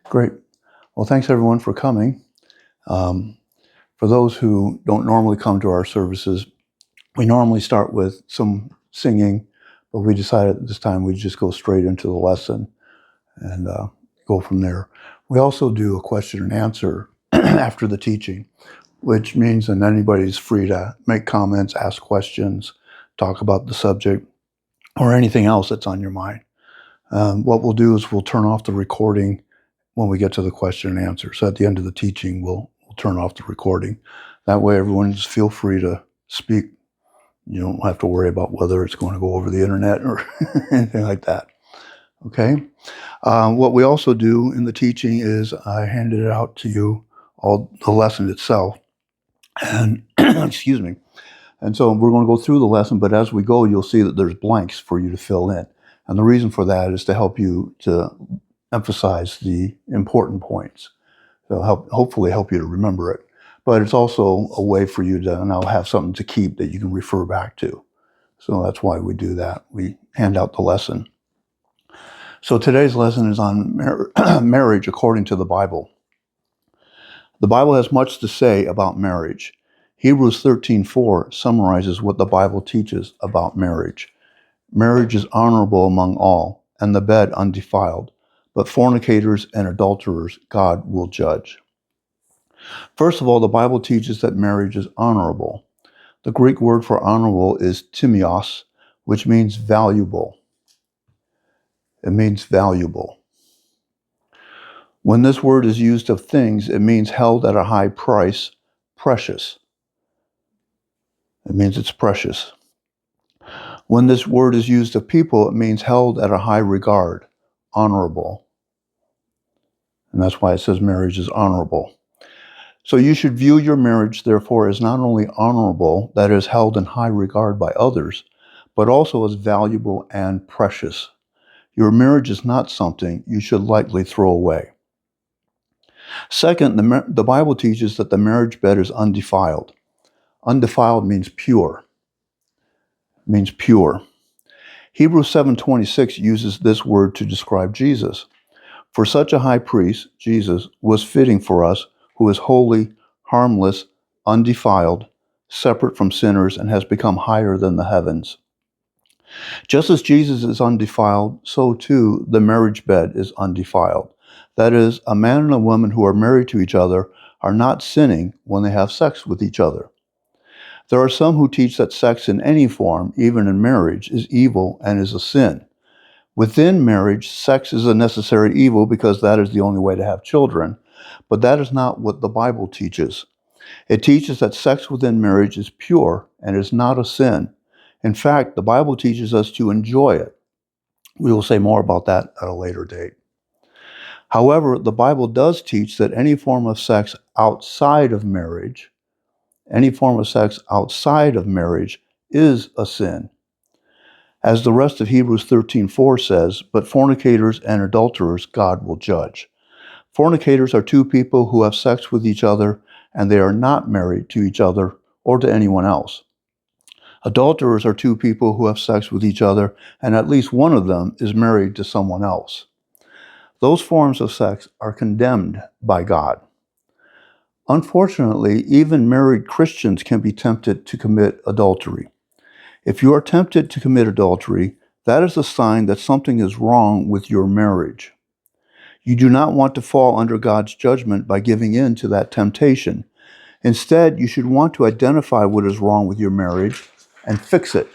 Great. Well, thanks everyone for coming. Um, for those who don't normally come to our services, we normally start with some singing, but we decided this time we'd just go straight into the lesson and go from there. We also do a question and answer after the teaching, which means that anybody's free to make comments, ask questions, talk about the subject, or anything else that's on your mind. What we'll do is we'll turn off the recording when we get to the question and answer. So at the end of the teaching, we'll turn off the recording. That way everyone just feel free to speak. You don't have to worry about whether it's going to go over the internet or anything like that. Okay? What we also do in the teaching is I handed it out to you, all the lesson itself. And excuse me. And so we're going to go through the lesson, but as we go, you'll see that there's blanks for you to fill in. And the reason for that is to help you to emphasize the important points. So hopefully help you to remember it. But it's also a way for you to now have something to keep that you can refer back to. So that's why we do that. We hand out the lesson. So today's lesson is on marriage according to the Bible. The Bible has much to say about marriage. Hebrews 13:4 summarizes what the Bible teaches about marriage. Marriage is honorable among all, and the bed undefiled, but fornicators and adulterers God will judge. First of all, the Bible teaches that marriage is honorable. The Greek word for honorable is timios, which means valuable. It means valuable. When this word is used of things, it means held at a high price, precious. It means it's precious. When this word is used of people, it means held at a high regard, honorable. And that's why it says marriage is honorable. So you should view your marriage, therefore, as not only honorable, that is held in high regard by others, but also as valuable and precious. Your marriage is not something you should lightly throw away. Second, the Bible teaches that the marriage bed is undefiled. Undefiled means pure. It means pure. Hebrews 7:26 uses this word to describe Jesus. For such a high priest, Jesus, was fitting for us, who is holy, harmless, undefiled, separate from sinners, and has become higher than the heavens. Just as Jesus is undefiled, so too the marriage bed is undefiled. That is, a man and a woman who are married to each other are not sinning when they have sex with each other. There are some who teach that sex in any form, even in marriage, is evil and is a sin. Within marriage, sex is a necessary evil because that is the only way to have children, but that is not what the Bible teaches. It teaches that sex within marriage is pure and is not a sin. In fact, the Bible teaches us to enjoy it. We will say more about that at a later date. However, the Bible does teach that any form of sex outside of marriage is a sin. As the rest of Hebrews 13:4 says, but fornicators and adulterers God will judge. Fornicators are two people who have sex with each other and they are not married to each other or to anyone else. Adulterers are two people who have sex with each other and at least one of them is married to someone else. Those forms of sex are condemned by God. Unfortunately, even married Christians can be tempted to commit adultery. If you are tempted to commit adultery, that is a sign that something is wrong with your marriage. You do not want to fall under God's judgment by giving in to that temptation. Instead, you should want to identify what is wrong with your marriage and fix it.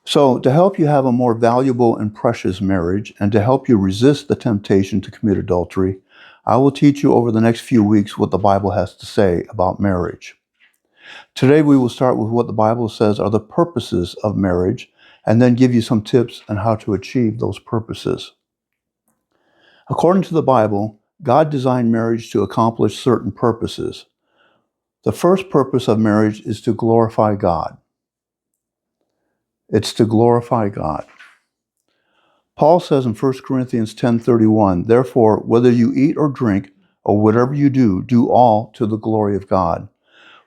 So, to help you have a more valuable and precious marriage, and to help you resist the temptation to commit adultery, I will teach you over the next few weeks what the Bible has to say about marriage. Today we will start with what the Bible says are the purposes of marriage, and then give you some tips on how to achieve those purposes. According to the Bible, God designed marriage to accomplish certain purposes. The first purpose of marriage is to glorify God. It's to glorify God. Paul says in 1 Corinthians 10:31, therefore, whether you eat or drink, or whatever you do, do all to the glory of God.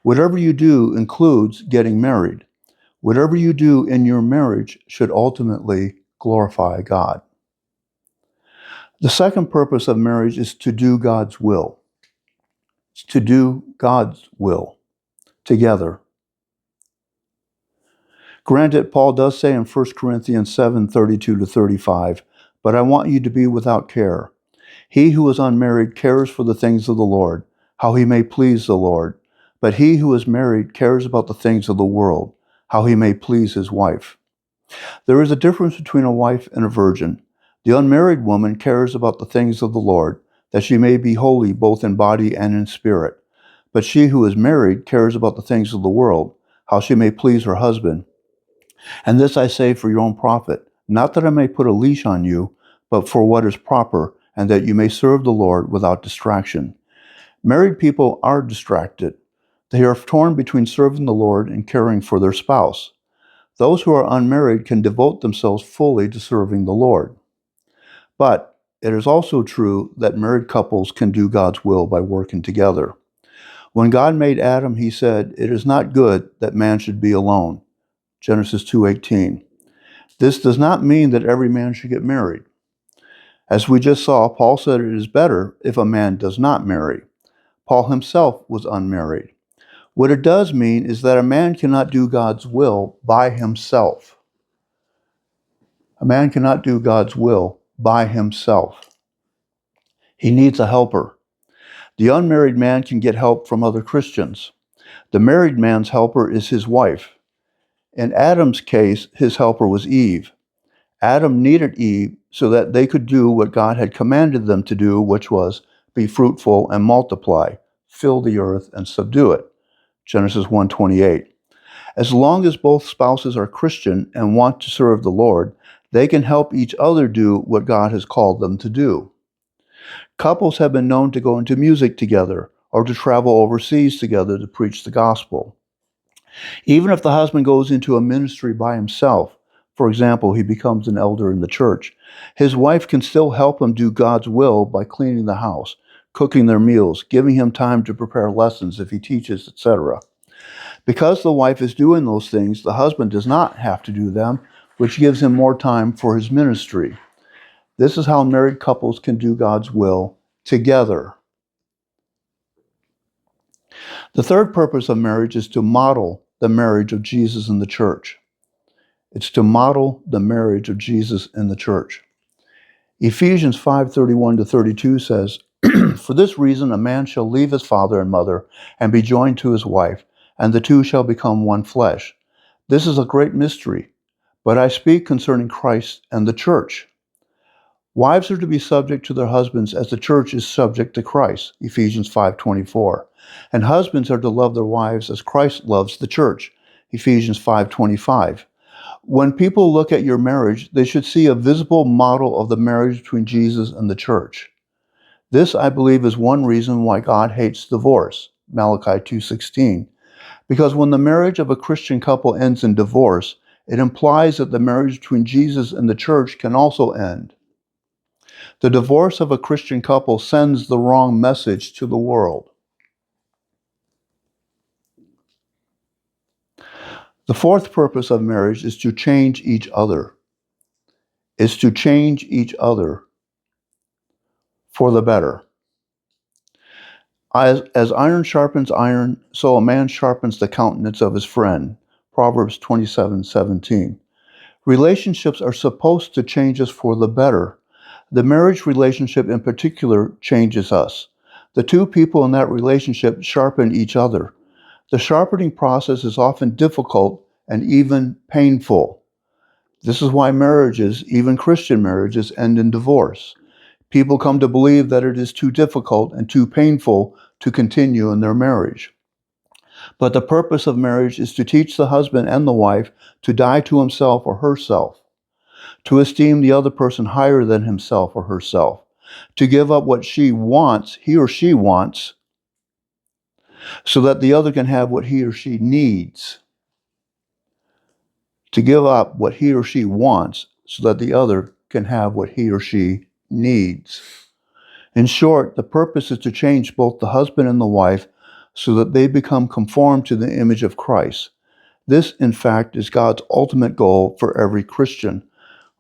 Whatever you do includes getting married. Whatever you do in your marriage should ultimately glorify God. The second purpose of marriage is to do God's will. It's to do God's will together. Granted, Paul does say in 1 Corinthians 7:32-35, "But I want you to be without care. He who is unmarried cares for the things of the Lord, how he may please the Lord. But he who is married cares about the things of the world, how he may please his wife." There is a difference between a wife and a virgin. The unmarried woman cares about the things of the Lord, that she may be holy both in body and in spirit. But she who is married cares about the things of the world, how she may please her husband. And this I say for your own profit, not that I may put a leash on you, but for what is proper, and that you may serve the Lord without distraction. Married people are distracted. They are torn between serving the Lord and caring for their spouse. Those who are unmarried can devote themselves fully to serving the Lord. But it is also true that married couples can do God's will by working together. When God made Adam, he said, "It is not good that man should be alone." Genesis 2:18. This does not mean that every man should get married. As we just saw, Paul said it is better if a man does not marry. Paul himself was unmarried. What it does mean is that a man cannot do God's will by himself. A man cannot do God's will by himself. He needs a helper. The unmarried man can get help from other Christians. The married man's helper is his wife. In Adam's case, his helper was Eve. Adam needed Eve so that they could do what God had commanded them to do, which was be fruitful and multiply, fill the earth and subdue it. Genesis 1:28. As long as both spouses are Christian and want to serve the Lord, they can help each other do what God has called them to do. Couples have been known to go into music together or to travel overseas together to preach the gospel. Even if the husband goes into a ministry by himself, for example, he becomes an elder in the church, his wife can still help him do God's will by cleaning the house, cooking their meals, giving him time to prepare lessons if he teaches, etc. Because the wife is doing those things, the husband does not have to do them, which gives him more time for his ministry. This is how married couples can do God's will together. The third purpose of marriage is to model the marriage of Jesus in the church. It's to model the marriage of Jesus in the church. Ephesians 5:31-32 says, "For this reason a man shall leave his father and mother and be joined to his wife, and the two shall become one flesh. This is a great mystery, but I speak concerning Christ and the church." Wives are to be subject to their husbands as the church is subject to Christ, Ephesians 5:24. And husbands are to love their wives as Christ loves the church, Ephesians 5:25. When people look at your marriage, they should see a visible model of the marriage between Jesus and the church. This, I believe, is one reason why God hates divorce, Malachi 2:16. Because when the marriage of a Christian couple ends in divorce, it implies that the marriage between Jesus and the church can also end. The divorce of a Christian couple sends the wrong message to the world. The fourth purpose of marriage is to change each other. Is to change each other for the better. As iron sharpens iron, so a man sharpens the countenance of his friend. Proverbs 27:17. Relationships are supposed to change us for the better. The marriage relationship in particular changes us. The two people in that relationship sharpen each other. The sharpening process is often difficult and even painful. This is why marriages, even Christian marriages, end in divorce. People come to believe that it is too difficult and too painful to continue in their marriage. But the purpose of marriage is to teach the husband and the wife to die to himself or herself, to esteem the other person higher than himself or herself, to give up what he or she wants, so that the other can have what he or she needs. To give up what he or she wants, so that the other can have what he or she needs. In short, the purpose is to change both the husband and the wife so that they become conformed to the image of Christ. This, in fact, is God's ultimate goal for every Christian.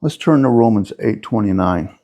Let's turn to Romans 8:29.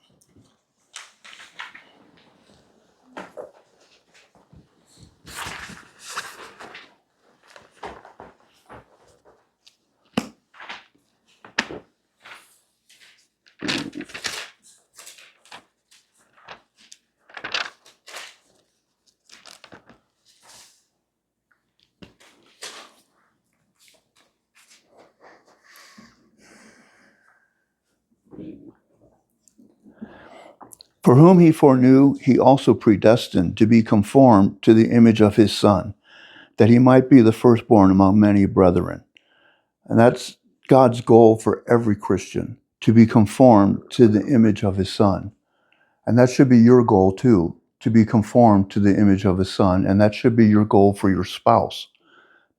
For whom he foreknew, he also predestined to be conformed to the image of his Son, that he might be the firstborn among many brethren. And that's God's goal for every Christian, to be conformed to the image of his Son. And that should be your goal too, to be conformed to the image of his Son. And that should be your goal for your spouse.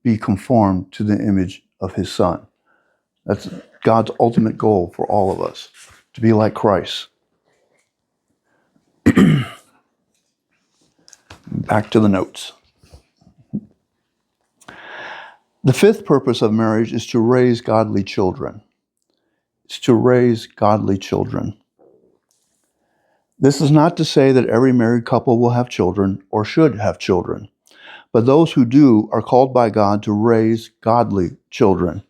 Be conformed to the image of his Son. That's God's ultimate goal for all of us, to be like Christ. Back to the notes. The fifth purpose of marriage is to raise godly children. It's to raise godly children. This is not to say that every married couple will have children or should have children, but those who do are called by God to raise godly children.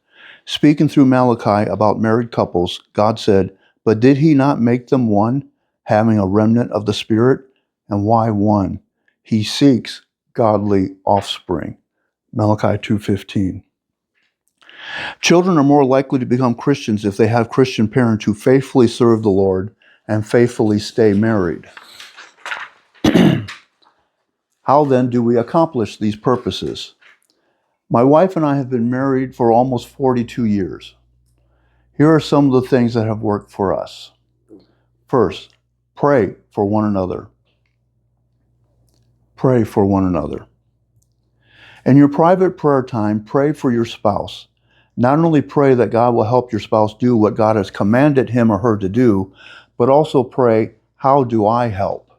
Speaking through Malachi about married couples, God said, "But did he not make them one, having a remnant of the Spirit? And why one? He seeks godly offspring." Malachi 2:15. Children are more likely to become Christians if they have Christian parents who faithfully serve the Lord and faithfully stay married. How then do we accomplish these purposes? My wife and I have been married for almost 42 years. Here are some of the things that have worked for us. First, pray for one another. Pray for one another. In your private prayer time, pray for your spouse. Not only pray that God will help your spouse do what God has commanded him or her to do, but also pray, how do I help?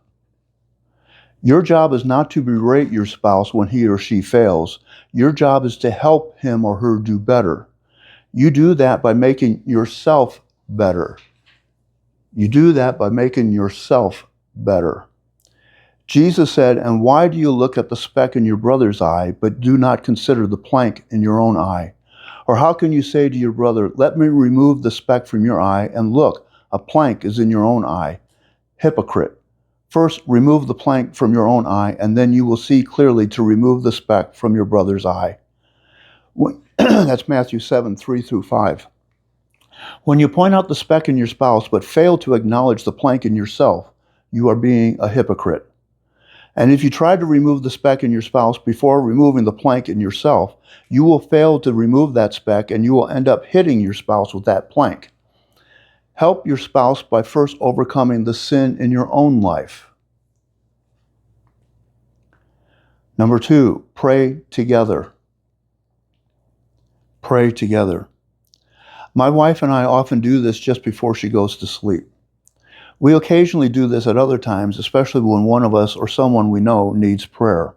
Your job is not to berate your spouse when he or she fails. Your job is to help him or her do better. You do that by making yourself better. You do that by making yourself better. Jesus said, "And why do you look at the speck in your brother's eye, but do not consider the plank in your own eye? Or how can you say to your brother, 'Let me remove the speck from your eye,' and look, a plank is in your own eye? Hypocrite. First, remove the plank from your own eye, and then you will see clearly to remove the speck from your brother's eye." That's Matthew 7:3-5. When you point out the speck in your spouse, but fail to acknowledge the plank in yourself, you are being a hypocrite. And if you try to remove the speck in your spouse before removing the plank in yourself, you will fail to remove that speck and you will end up hitting your spouse with that plank. Help your spouse by first overcoming the sin in your own life. Number 2, pray together. Pray together. My wife and I often do this just before she goes to sleep. We occasionally do this at other times, especially when one of us or someone we know needs prayer.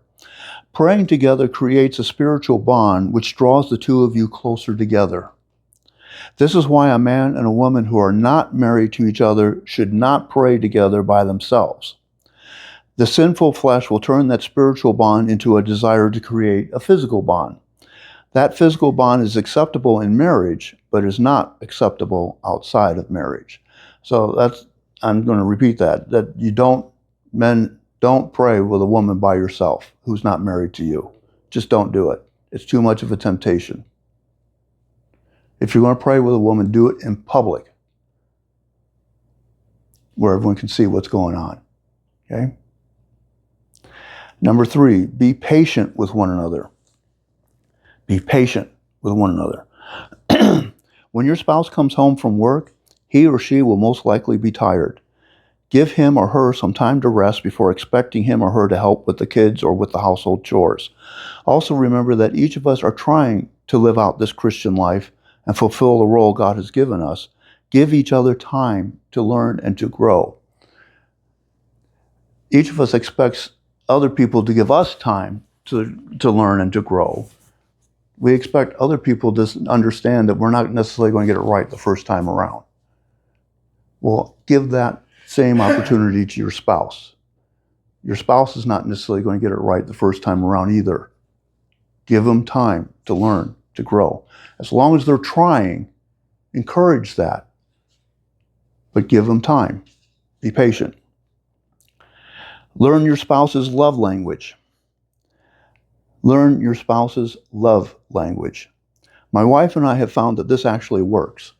Praying together creates a spiritual bond which draws the two of you closer together. This is why a man and a woman who are not married to each other should not pray together by themselves. The sinful flesh will turn that spiritual bond into a desire to create a physical bond. That physical bond is acceptable in marriage, but is not acceptable outside of marriage. So I'm going to repeat that men don't pray with a woman by yourself who's not married to you. Just don't do it. It's too much of a temptation. If you're going to pray with a woman, do it in public where everyone can see what's going on. Okay? Number 3, be patient with one another. Be patient with one another. When your spouse comes home from work, he or she will most likely be tired. Give him or her some time to rest before expecting him or her to help with the kids or with the household chores. Also remember that each of us are trying to live out this Christian life and fulfill the role God has given us. Give each other time to learn and to grow. Each of us expects other people to give us time to learn and to grow. We expect other people to understand that we're not necessarily going to get it right the first time around. Well, give that same opportunity to your spouse. Your spouse is not necessarily going to get it right the first time around either. Give them time to learn, to grow. As long as they're trying, encourage that. But give them time. Be patient. Learn your spouse's love language. Learn your spouse's love language. My wife and I have found that this actually works.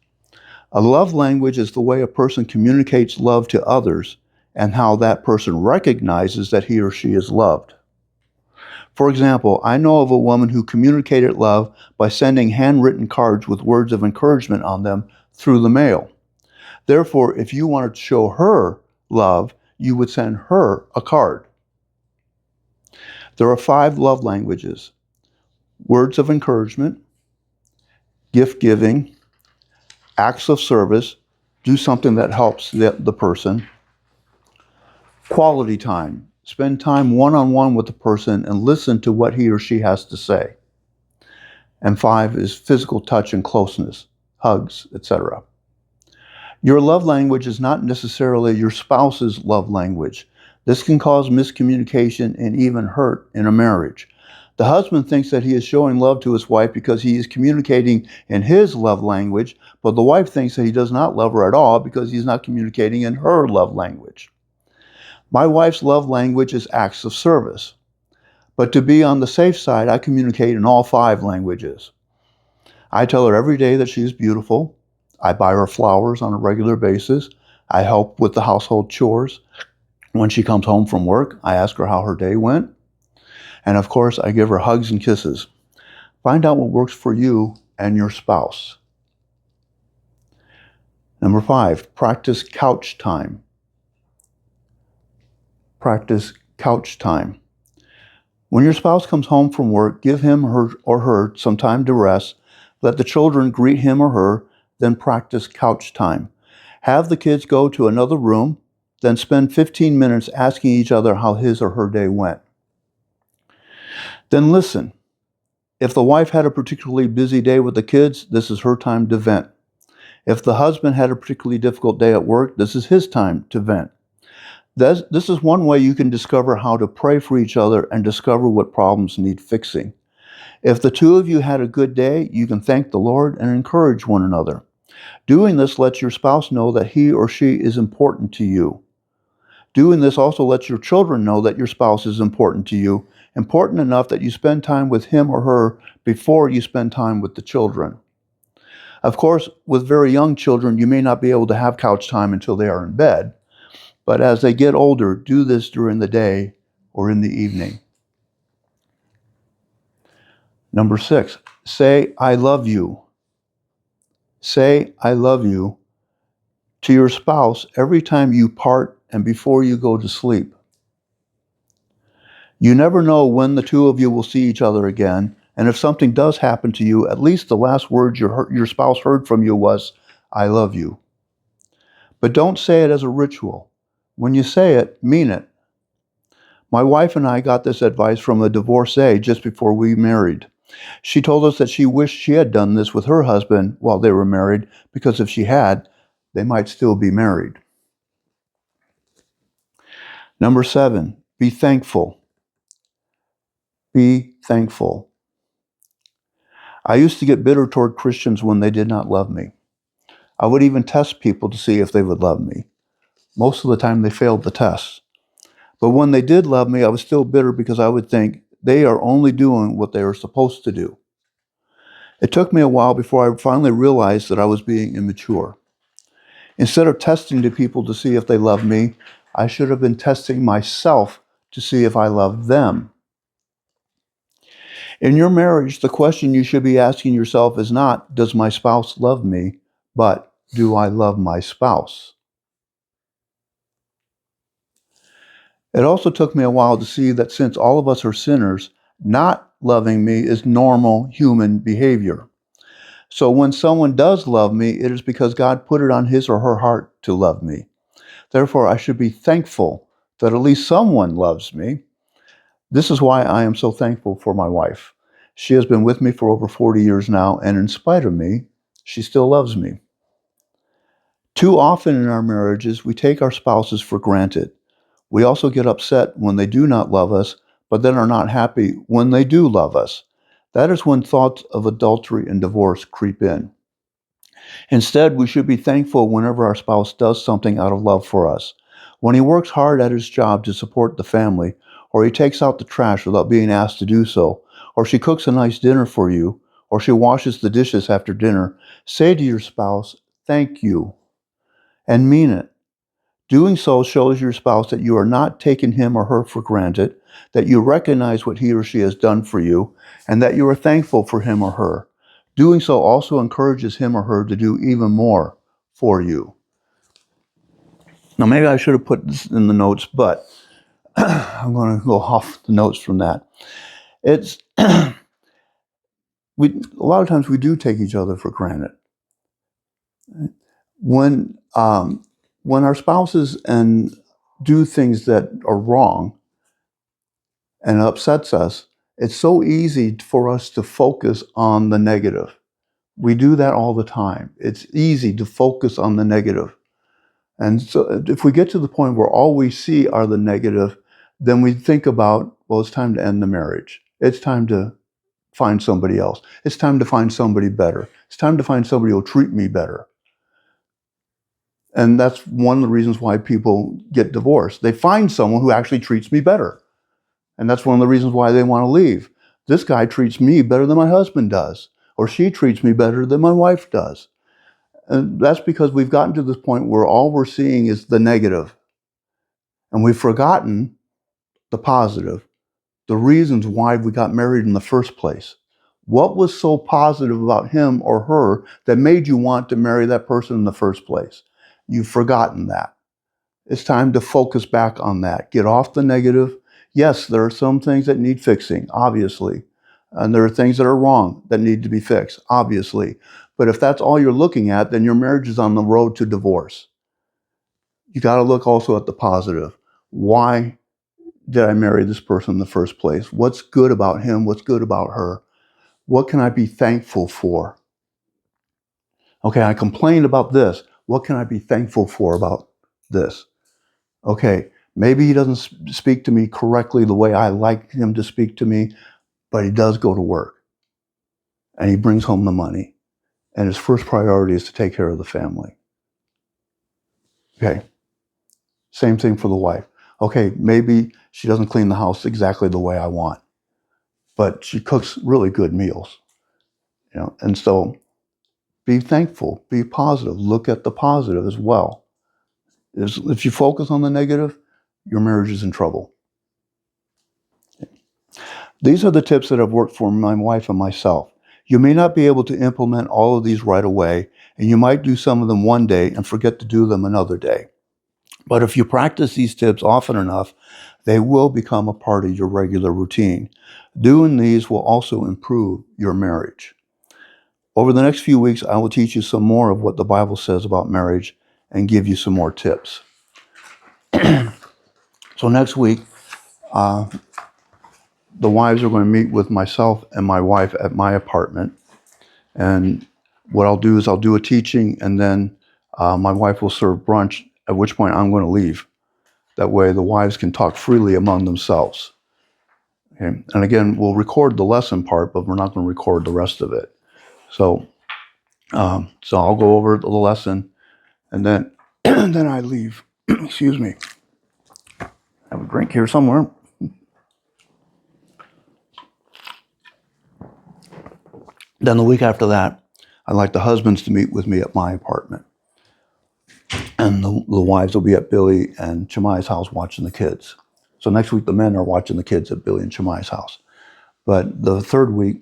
A love language is the way a person communicates love to others and how that person recognizes that he or she is loved. For example, I know of a woman who communicated love by sending handwritten cards with words of encouragement on them through the mail. Therefore, if you wanted to show her love, you would send her a card. There are 5 love languages: words of encouragement, gift giving, acts of service, do something that helps the person, quality time, spend time one-on-one with the person and listen to what he or she has to say. And 5 is physical touch and closeness, hugs, etc. Your love language is not necessarily your spouse's love language. This can cause miscommunication and even hurt in a marriage. The husband thinks that he is showing love to his wife because he is communicating in his love language, but the wife thinks that he does not love her at all because he's not communicating in her love language. My wife's love language is acts of service. But to be on the safe side, I communicate in all 5 languages. I tell her every day that she is beautiful. I buy her flowers on a regular basis. I help with the household chores. When she comes home from work, I ask her how her day went. And of course, I give her hugs and kisses. Find out what works for you and your spouse. Number 5, practice couch time. Practice couch time. When your spouse comes home from work, give him or her some time to rest. Let the children greet him or her, then practice couch time. Have the kids go to another room, then spend 15 minutes asking each other how his or her day went. Then listen. If the wife had a particularly busy day with the kids, this is her time to vent. If the husband had a particularly difficult day at work, this is his time to vent. This is one way you can discover how to pray for each other and discover what problems need fixing. If the two of you had a good day, you can thank the Lord and encourage one another. Doing this lets your spouse know that he or she is important to you. Doing this also lets your children know that your spouse is important to you, important enough that you spend time with him or her before you spend time with the children. Of course, with very young children, you may not be able to have couch time until they are in bed. But as they get older, do this during the day or in the evening. Number 6, say, I love you. Say, I love you to your spouse every time you part and before you go to sleep. You never know when the two of you will see each other again, and if something does happen to you, at least the last words your spouse heard from you was, I love you. But don't say it as a ritual. When you say it, mean it. My wife and I got this advice from a divorcee just before we married. She told us that she wished she had done this with her husband while they were married, because if she had, they might still be married. Number 7, be thankful. Be thankful. I used to get bitter toward Christians when they did not love me. I would even test people to see if they would love me. Most of the time they failed the test. But when they did love me, I was still bitter because I would think they are only doing what they are supposed to do. It took me a while before I finally realized that I was being immature. Instead of testing the people to see if they love me, I should have been testing myself to see if I love them. In your marriage, the question you should be asking yourself is not, does my spouse love me, but do I love my spouse? It also took me a while to see that since all of us are sinners, not loving me is normal human behavior. So when someone does love me, it is because God put it on his or her heart to love me. Therefore, I should be thankful that at least someone loves me. This is why I am so thankful for my wife. She has been with me for over 40 years now, and in spite of me, she still loves me. Too often in our marriages, we take our spouses for granted. We also get upset when they do not love us, but then are not happy when they do love us. That is when thoughts of adultery and divorce creep in. Instead, we should be thankful whenever our spouse does something out of love for us. When he works hard at his job to support the family, or he takes out the trash without being asked to do so, or she cooks a nice dinner for you, or she washes the dishes after dinner, say to your spouse, thank you, and mean it. Doing so shows your spouse that you are not taking him or her for granted, that you recognize what he or she has done for you, and that you are thankful for him or her. Doing so also encourages him or her to do even more for you. Now, maybe I should have put this in the notes, but I'm going to go off the notes from that. It's a lot of times we do take each other for granted. When our spouses do things that are wrong and it upsets us, it's so easy for us to focus on the negative. We do that all the time. It's easy to focus on the negative. And so if we get to the point where all we see are the negative, then we think about, well, it's time to end the marriage. It's time to find somebody else. It's time to find somebody better. It's time to find somebody who'll treat me better. And that's one of the reasons why people get divorced. They find someone who actually treats me better. And that's one of the reasons why they want to leave. This guy treats me better than my husband does, or she treats me better than my wife does. And that's because we've gotten to this point where all we're seeing is the negative. And we've forgotten the positive, the reasons why we got married in the first place. What was so positive about him or her that made you want to marry that person in the first place? You've forgotten that. It's time to focus back on that. Get off the negative. Yes, there are some things that need fixing, obviously. And there are things that are wrong that need to be fixed, obviously. But if that's all you're looking at, then your marriage is on the road to divorce. You got to look also at the positive. Why did I marry this person in the first place? What's good about him? What's good about her? What can I be thankful for? Okay, I complained about this. What can I be thankful for about this? Okay, maybe he doesn't speak to me correctly the way I like him to speak to me, but he does go to work and he brings home the money. And his first priority is to take care of the family. Okay, same thing for the wife. Okay, maybe she doesn't clean the house exactly the way I want, but she cooks really good meals. And so be thankful, be positive, look at the positive as well. If you focus on the negative, your marriage is in trouble. These are the tips that have worked for my wife and myself. You may not be able to implement all of these right away, and you might do some of them one day and forget to do them another day. But if you practice these tips often enough, they will become a part of your regular routine. Doing these will also improve your marriage. Over the next few weeks, I will teach you some more of what the Bible says about marriage and give you some more tips. So next week, the wives are going to meet with myself and my wife at my apartment. And what I'll do is I'll do a teaching, and then my wife will serve brunch, at which point I'm going to leave. That way the wives can talk freely among themselves. Okay? And again, we'll record the lesson part, but we're not going to record the rest of it. So I'll go over the lesson, and then then I leave. Excuse me. Have a drink here somewhere. Then the week after that, I'd like the husbands to meet with me at my apartment. And the wives will be at Billy and Chamai's house watching the kids. So next week, the men are watching the kids at Billy and Chamai's house. But the third week,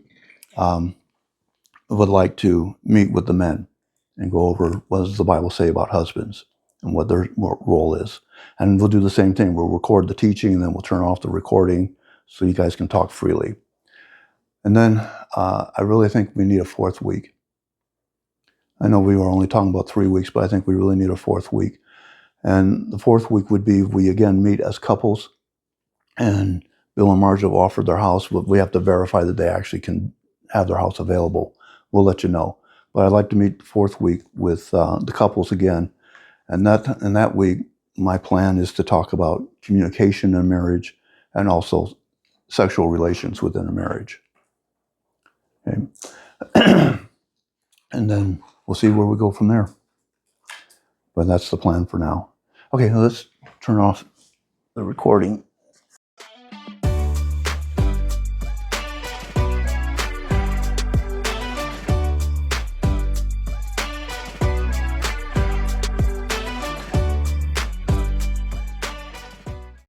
I would like to meet with the men and go over what does the Bible say about husbands and what their role is. And we'll do the same thing. We'll record the teaching, and then we'll turn off the recording so you guys can talk freely. And then I really think we need a fourth week. I know we were only talking about 3 weeks, but I think we really need a fourth week. And the fourth week would be we again meet as couples, and Bill and Marge have offered their house, but we have to verify that they actually can have their house available. We'll let you know. But I'd like to meet the fourth week with the couples again. And that week, my plan is to talk about communication in a marriage and also sexual relations within a marriage. Okay. And then we'll see where we go from there. But that's the plan for now. Okay, let's turn off the recording.